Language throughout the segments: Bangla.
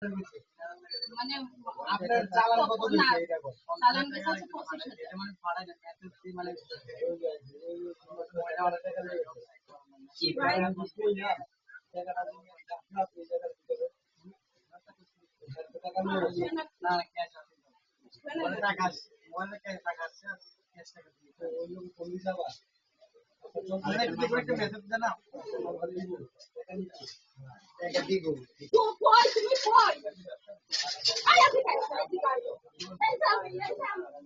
মানে আপনার চালান কত দিচ্ছে এটা কত চালান গেছে 25,000 মানে ভাড়া না এত মানে কি ভাই বুঝতেই না টাকাটা নিয়ে আপনার এই জায়গার ভিতরে টাকা নিয়ে না ক্যাশ আছে মানে টাকা আছে মানে টাকা আছে ক্যাশ টাকা দিয়ে ওই লোক পুলিশ আবার মানে কি করে একটা মেসেজ দেন না টাকা দিব তো কই তুমি কই আয় আপনি কাজ করতে পারো এই যাও এই যাও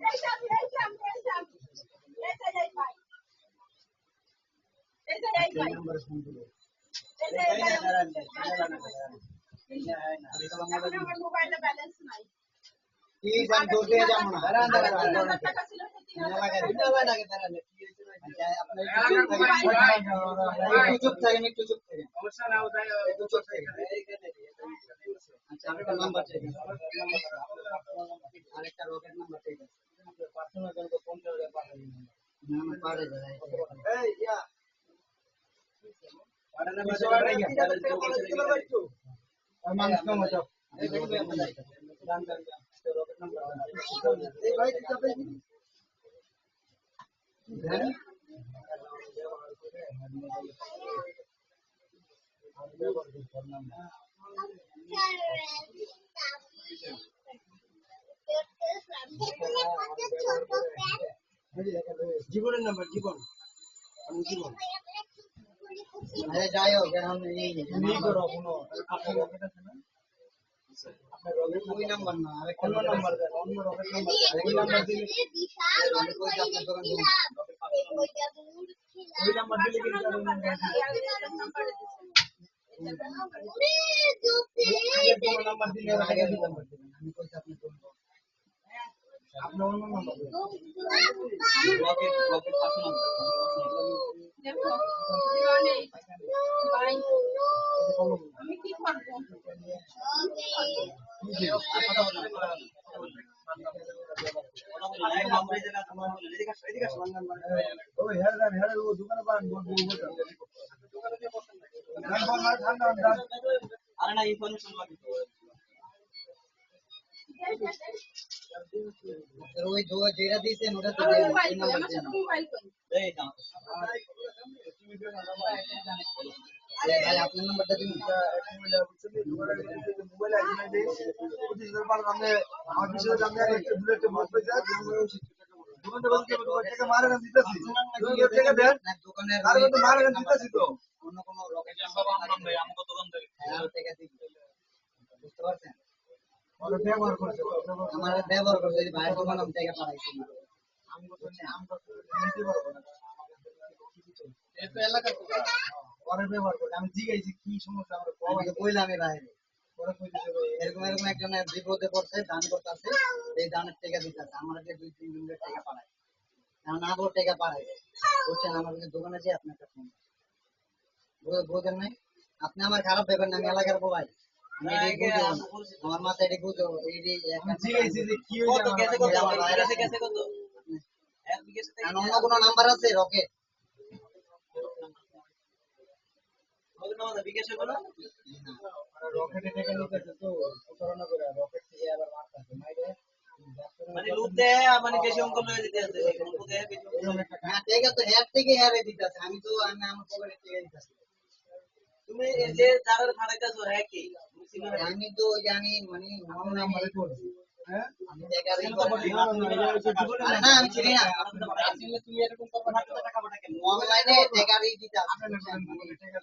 এই যাও এই যাও এই যাও এই যাও এই ভাই এই যাও এই ভাই নাম্বার ফোন দিও এই যাও এই ভাই আমার মোবাইলে ব্যালেন্স নাই কি জান দোতে যাবো না দাঁড়ান টাকা ছিল সেটি লাগে দাঁড়ান কি হইছে আপনার চুপ থাকেন একটু চুপ থাকেন সমস্যা না হয় একটু চুপ থাকেন আচ্ছা আপনার নাম্বার চাই আরেকটা রকেট নাম্বার চাই পার্সোনাল জন্য 50,000 পাঠাই না না পারে যায় এই ইয়া পারে না আর মানুষ কম হতো এই দেখুন আপনারা দান দান রকেট নাম্বার এই ভাই দিতে পারি হ্যাঁ জীবনের নাম্বার জীবন আমি জীবন আরে যাই হোক এখন এই করো কোনো আপনার রকেট আছে না আপনার রকেট ওই নাম্বার না আরেক অন্য নাম্বার দেন অন্য রকেট নাম্বার ওই নাম্বার দিলে আমি কই আপনার দোকান দিন ওই নাম্বার দিলে কি নাম্বার নাম্বার দিলে আগে দিতাম আমি কই আপনার দোকান আপনার অন্য নাম্বার রকেট রকেট পাঁচ নাম্বার দেখো জীবনে ভাই আমি কি করব আরে না ইনফরমেশন লাগে ওই যেটা দিয়েছেন ওটা তো মোবাইল মোবাইল এই না আরে ভাই আপনার নাম্বারটা দিন মোবাইল আছে না যে 25,000 পার আমরা আমার বিষয়ে জানি আর একটা বুলেটে মাছ পয়সা দোকানে বলতে টাকা মারে না দিতেছি টাকা দেন দোকানে আর তো মারে না দিতেছি তো অন্য কোন রকেট সব আমরা ভাই আমাকে দোকান থেকে টাকা দিতে বুঝতে পারছেন ওরা ব্যবহার করছে আমার ব্যবহার করছে এই ভাই দোকান আমি টাকা পাঠাইছি আমি বলছি আমরা নিতে পারবো না এই তো এলাকা তো ওরা ব্যবহার করে আমি জিজ্ঞাসি কি সমস্যা আমরা আমাকে কইলাম এর বাইরে ওরা কইতেছে এরকম এরকম একজনের বিপদে পড়ছে দান করতেছে এই দানের টাকা দিতেছে আমার কাছে 2-3 দিনের টাকা পাঠায় না না বড় টাকা পাঠায় বলছেন আমার কাছে দোকানে আছে আপনার কাছে বোঝেন নাই আপনি আমার খারাপ ভেবেন না আমি এলাকার ভাই আমার মাথায় এটা বুঝো এই যে কি হয়েছে আমার ভাইরাসে গেছে কত অন্য কোনো নাম্বার আছে রকেট রকেটে টাকা নিতেছে তো প্রতারণা করে রকেট থেকে আবার মারতেছে মাইরে মানে লুট দেয় মানে বেশি অঙ্ক লয়ে দিতে আছে অঙ্ক দেয় বেশি হ্যাঁ টাকা তো হেড থেকে হেরে দিতেছে আমি তো আমি আমার পকেটে টাকা দিতেছি তুমি এই যে যারা ফাড়াইতেছো হ্যাঁ কি আমি তো জানি মানে নাম নাম্বারে করছি হ্যাঁ আমি টাকা দিই না আমি চিনি না আসলে তুমি এরকম করবে না টাকা পাঠা কেন অনলাইনে টাকা দিয়ে দিতে আপনি টাকা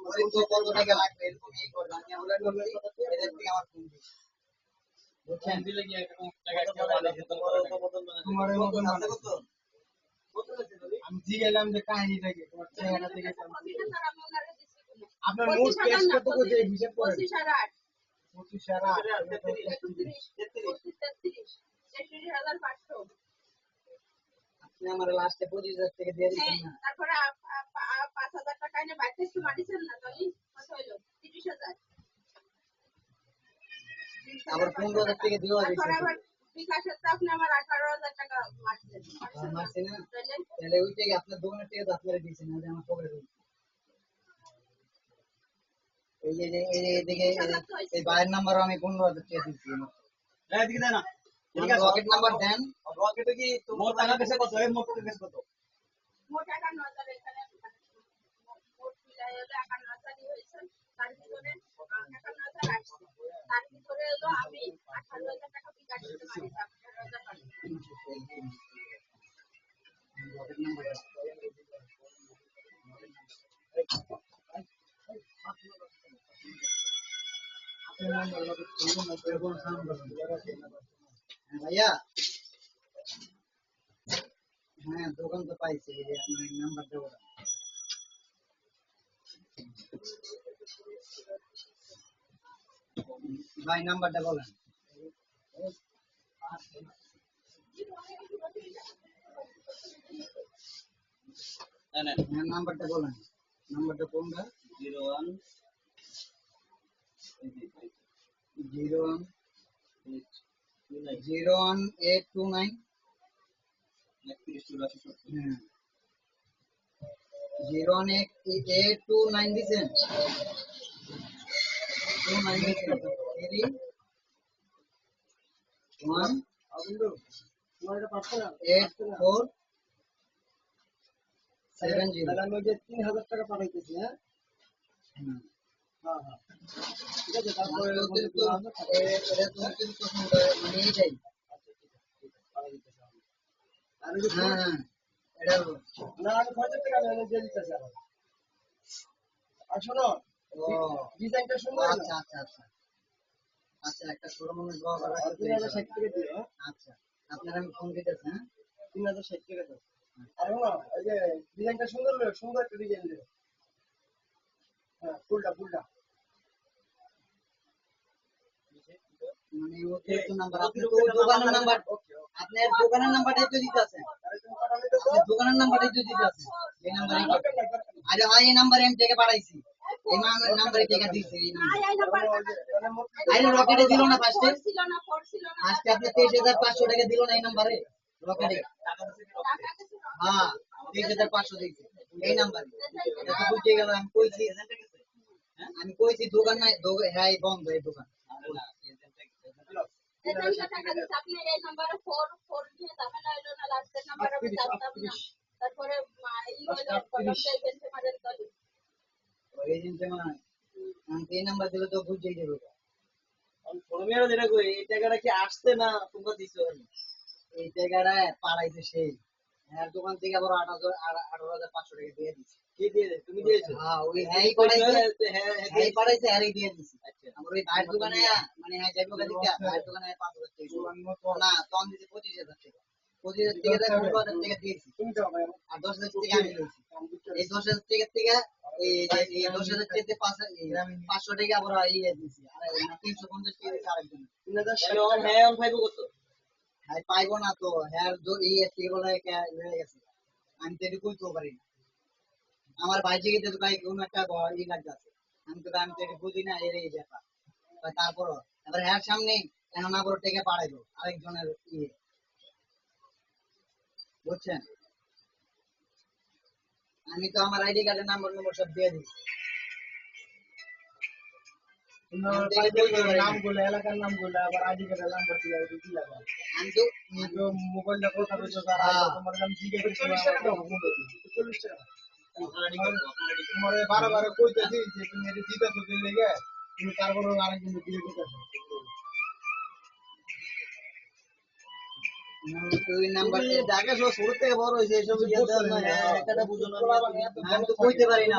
ওই তো কত টাকা লাগবে এরকম এই করবে আমি অনলাইন করছি এদের থেকে আমার ফোন দিই বুঝছেন দিলে কি এরকম টাকা তোমার মতন আছে কত আমি জিজ্ঞাসলাম যে কাহিনীটা কি তোমার চেহারা থেকে আপনার মোট ক্যাশ কত করে হিসাব করেন 25,000 আপনি আমার লাস্টে 25,000 টাকা দিয়ে দিবেন না তারপরে 5,000 টাকা এনে বাইরে থেকে মাটিছেন না তাহলে কত হলো 30,000 আবার 15,000 টাকা দিও তারপরে আবার বিকাশের তো আপনি আমার 18,000 টাকা মারছেন না তাহলে ওই টাকা আপনার দোকানের টাকা তো আপনারা দিয়েছেন না আমার পকেটে এই যে এদিকে এই বাইরের নাম্বার আমি 15,000 টাকা দিচ্ছি এদিকে দেন না রকেট নাম্বার দেন রকেটে কি মোট টাকা বেশি কত এই মোট টাকা বেশি কত মোট 51,000 এখানে মোট মিলাই হলো 51,000 হয়েছে তার ভিতরে 51,000 আসছে তার ভিতরে হলো আমি 18,000 টাকা বিকাশ দিতে পারি 18,000 পারি রকেট নাম্বার ভাইয়া হ্যাঁ দোকান তো পাইছি এই যে আপনার নাম্বার দেবো ভাই নাম্বারটা বলেন হ্যাঁ নাম্বারটা বলেন নাম্বারটা কোনটা 01829 হ্যাঁ 01829 দিছেন 29 দিছেন 1 84 70 আমি যে 3,000 টাকা পাঠাইতেছি হ্যাঁ ঠিক আছে তারপরে এটা তো কিন্তু মানে এইটাই আর হ্যাঁ এটা না আমি 5,000 টাকা আমি দিয়ে দিতেছি আর শোনো ডিজাইনটা সুন্দর আচ্ছা আচ্ছা আচ্ছা আচ্ছা একটা ছোট মনে ড্র করা আছে 3,060 টাকা দিও আচ্ছা আপনারা আমি ফোন দিতেছি হ্যাঁ 3,060 টাকা দাও আর হলো এই যে ডিজাইনটা সুন্দর সুন্দর একটা ডিজাইন দিও হ্যাঁ ফুলটা মানে ওকে তো নাম্বার আপনি তো দোকানের নাম্বার আপনার দোকানের নাম্বারটাই তো দিতে আছে দোকানের নাম্বারটাই তো দিতে আছে এই নাম্বারে আরে ভাই এই নাম্বারে আমি টাকা পাঠাইছি এই নাম্বারে টাকা দিছি এই নাম্বারে আরে রকেটে দিল না ফার্স্টে আজকে আপনি 23,500 টাকা দিল না এই নাম্বারে রকেটে হ্যাঁ 23,500 দিয়েছি এই নাম্বারে এটা তো বুঝে গেল আমি কইছি দোকান নাই হ্যাঁ বন্ধ এই দোকান আপনি এই নাম্বারে 4 দিয়ে ঝামেলা হলো না লাস্টের নাম্বার আমি জানতাম না তারপরে এই হলো কলমটা এজেন্টে মারেন দলি এজেন্টে মানে আমি এই নাম্বার দিলে তো বুঝেই যাবে আমি ফোনমেরও যেটা কই এই টাকাটা কি আসছে না তোমরা দিছো এই টাকাটা পাড়াইছে সেই হ্যাঁ দোকান থেকে আবার 18,500 টাকা দিয়ে দিছি কি দিয়ে তুমি দিয়েছো হ্যাঁ ওই হ্যাঁ পাড়াইছে হ্যাঁ দিয়ে দিছি আমার ওই ভাইয়ের দোকানে মানে হ্যাঁ যাইবো গাড়িটা ভাইয়ের দোকানে 5,000 টাকা না তখন দিছি 25,000 টাকা 25,000 টাকা 15,000 টাকা দিয়েছি আর 10,000 টাকা আমি লইছি এই 10,000 টাকা থেকে এই 10,000 টাকা 500 টাকা আবার ইয়ে দিছি আর 350 টাকা দিছি আরেকজন 3,000 হ্যাঁ অন পাইবো কত হ্যাঁ পাইবো না তো হ্যাঁ ইয়ে থেকে বলে হয়ে গেছে আমি তো এটা কইতেও পারি না আমার ভাই থেকে তো ভাই কোন একটা ই লাগতেছে আমি তো এটা বুঝি না এর এই ব্যাপার তারপরও এবার হ্যাঁ সামনে এখন আবার টাকা পাঠাইবো আরেকজনের ইয়ে বুঝছেন আমি তো আমার আইডি কার্ডের নাম্বার সব দিয়ে দিচ্ছি নামগুলো এলাকার নামগুলো আবার আইডি কার্ডের নাম্বার দিয়ে কি লাগে আমি তো মোবাইলটা কথা বলছো তোমার আমি জিজ্ঞেস করছি 40 টাকা দাও 40 টাকা তোমার বারবার কইতেছি যে তুমি এটা জিতাছো দিন লেগে তুমি তারপরে আরেকদিন দিয়ে দিতেছো তুই নাম্বার ঢাকা শহর শুরু থেকে বড় হয়েছে এসব একটা বুঝো না আমি তো কইতে পারি না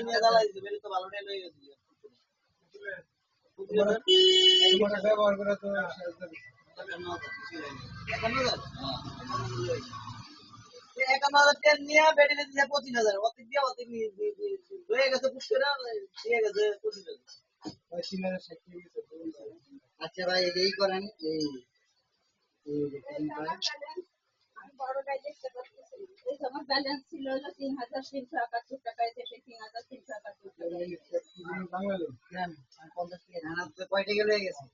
নিয়ে জ্বালাইছে বেলে তো ভালো টাইম হয়ে গেছে ব্যবহার করে তো নিয়ে বেড়ে দিচ্ছে 25,000 অতি দিয়ে অতি হয়ে গেছে পুষ্কর দিয়ে গেছে 25,000 আচ্ছা ভাই এই করেন এই আমি বড়টাই দেখতে পাচ্ছি এই আমার ব্যালেন্স ছিল হলো 3,371 টাকা এসে 3,371 টাকা কয়টা গেলে গেছে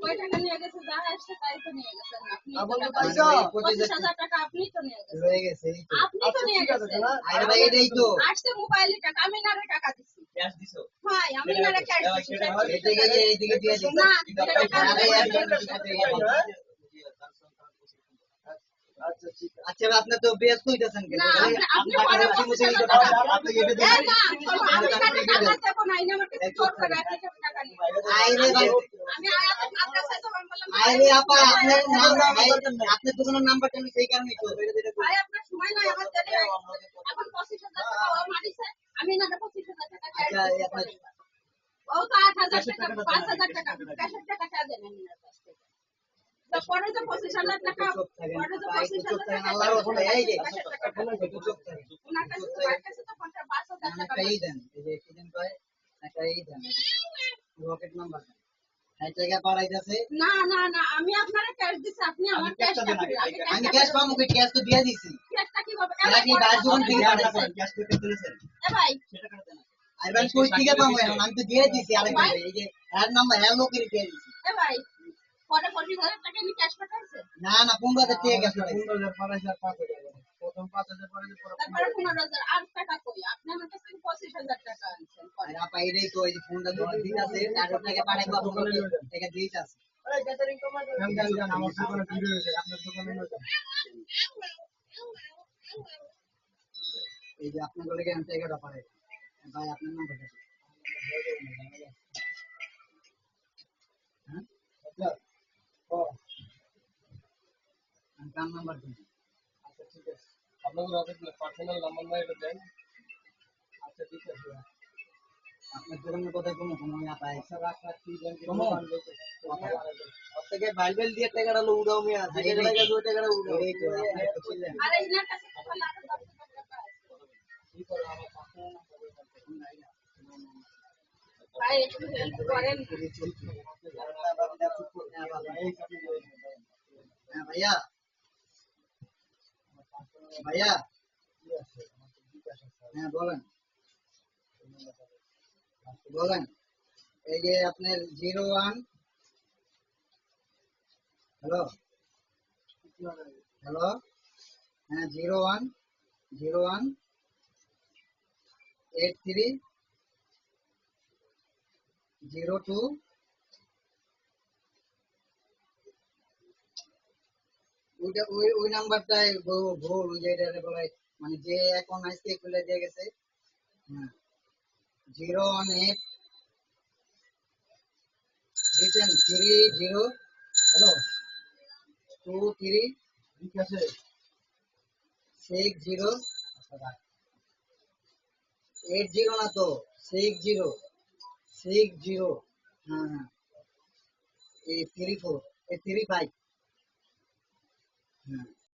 কয় টাকা নিয়ে গেছে যা আসছে তাই তো নিয়ে গেছেন আপনি আবার তো পয়সা 25,000 টাকা আপনি তো নিয়ে গেছেন হয়ে গেছে আপনি তো নিয়ে গেছেন আরে ভাই এটাই তো আসছে মোবাইলে টাকা আমি না টাকা দিছি ক্যাশ দিছো হয় আমি ইনারে ক্যাশ দিচ্ছি এইদিকে দিয়ে দিই না সেটা কাজ আচ্ছা ঠিক আছে। আচ্ছা আপনি তো ব্যস্ত হইতাছেন কেন না আপনি পরে 25,000 টাকা এই না শোনো, আমি কাছে টাকা দেবো না ইনি আমার কাছে জোর করে 1,000 টাকা নিয়ে আইরে ভাই আমি আয়াতে আপনার কাছে বললাম আইরে আপা আপনার নাম আপনার দোকানের নাম্বারটা আমি সেই কারণেই তো ভাই আপনার সময় নাই আমার দেরি হয়ে গেছে এখন 25,000 টাকা ও মারিছে আমি না 25,000 টাকা ক্যাশ আচ্ছা দিচ্ছি আপনার ও তো 8,000 টাকা 5,000 টাকা ক্যাশের টাকা চা দেন এনার কাছ থেকে তো পরে যে 25,000 টাকা পরে যে 25,000 টাকা আল্লাহর ওপরে এই যে ক্যাশের টাকা একটু চোখ থাকে ওনার কাছে তো আমার কাছে তো 5,000 টাকা একটা এই দেন এই যে কি দেন কয় একটা এই দেন রকেট নাম্বার এই জায়গা পাড়াইতাছে না না না আমি আপনারে ক্যাশ দিছি আপনি আমার ক্যাশ টাকা আমি ক্যাশ পাবো কি ক্যাশ তো দিয়ে দিছি ক্যাশটা কি হবে এরা কি বাইরে দোকান থেকে পাঠাইছেন ক্যাশ করতে চলেছেন এ ভাই সেটা করে দেন আর ভাই কই থেকে পাবো এখন আমি তো দিয়ে দিছি আরেকটা এই যে এর নাম্বার এর লোকের দিয়ে দিছি এ ভাই পরে 25,000 টাকা নি ক্যাশ পাঠাইছে না না 15,000 টাকা ক্যাশ পাঠাইছি 15,000 5,000 5,000 প্রথম 5,000 পরে পরে তারপরে 15,000 আর টাকা কই আপনি আমার কাছে 25,000 টাকা আনছেন পরে আর আপা এটাই তো এই যে ফোনটা ধরে দিতাছে 4 টাকা পাঠাইবো আপনাকে টাকা দিতাছে জান আমার দোকানে ভিড় হয়েছে আপনার দোকানে নিয়ে যান। এই যে আপনার গলে আমি টাকাটা পাঠাই ভাই আপনার নাম্বারটা হ্যাঁ আচ্ছা ও আমি কার নাম্বার দিই আচ্ছা ঠিক আছে আপনাদের হাতে পার্সোনাল নাম্বার নাই এটা দেন আচ্ছা ঠিক আছে আপনার দোকানের কথা কোনো আমি আপা আচ্ছা রাখ রাখ কি দেন শোনো। কথা থেকে বাইবেল দিয়ে টাকাটা লো উড়াও মিয়া যে টাকাটা গেছে ওই টাকাটা উড়াও এই তো আপনি তো ছিলেন আর ইনার কাছে তো তাহলে আরো 10,000 টাকা আছে কি করে আমার পার্সোনাল ভাই একটু হেল্প করেন হ্যাঁ ভাইয়া ভাইয়া হ্যাঁ বলেন বলেন এই যে আপনার 01 হ্যালো হ্যালো হ্যাঁ 01 83 02 ওইটা ওই নাম্বারটাই ভুল ওই যে এটা বলে মানে যে এখন আজকে খুলে দিয়ে গেছে হ্যাঁ 018 রিটার্ন 30 হ্যালো 23 ঠিক আছে 60 আচ্ছা রাখ 80 না তো 60 হ্যাঁ হ্যাঁ এই 34 এই 35 হ্যাঁ